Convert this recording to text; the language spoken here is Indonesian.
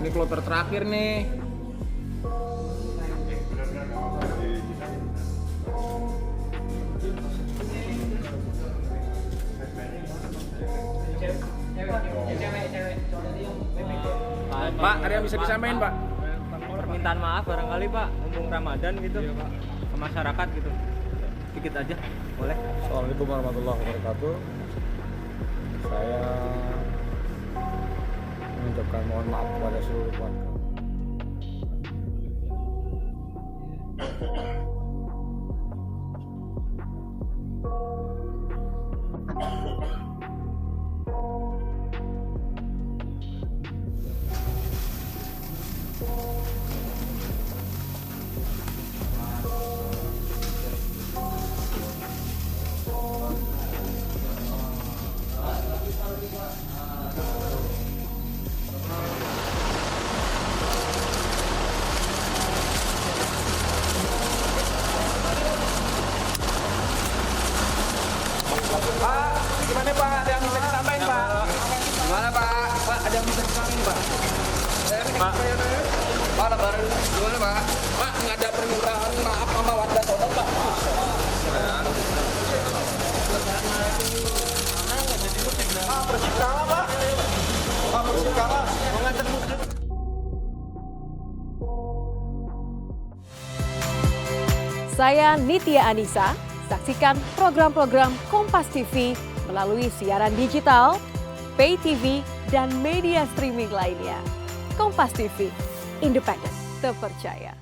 Ini kloter terakhir nih. Pak, ada yang bisa disampaikan, Pak? Permintaan maaf barangkali Pak, mumpung Ramadan gitu ke masyarakat gitu. Dikit aja, boleh? Assalamualaikum warahmatullahi wabarakatuh. Saya mengucapkan mohon maaf kepada seluruh warga. Pak, gimana Pak? Ada yang bisa disampaikan, Pak? Gimana Pak? Pak, ada yang bisa disampaikan, Pak? Pak, Pak, lebar. Gimana Pak? Pak, nggak ada permintaan maaf sama warga sono, Pak. Pak, bersih kalah, Pak. Pak, bersih kalah. Mengantar musik. Saya Nitya Anissa. Saksikan program-program Kompas TV melalui siaran digital, pay TV, dan media streaming lainnya. Kompas TV, independen, terpercaya.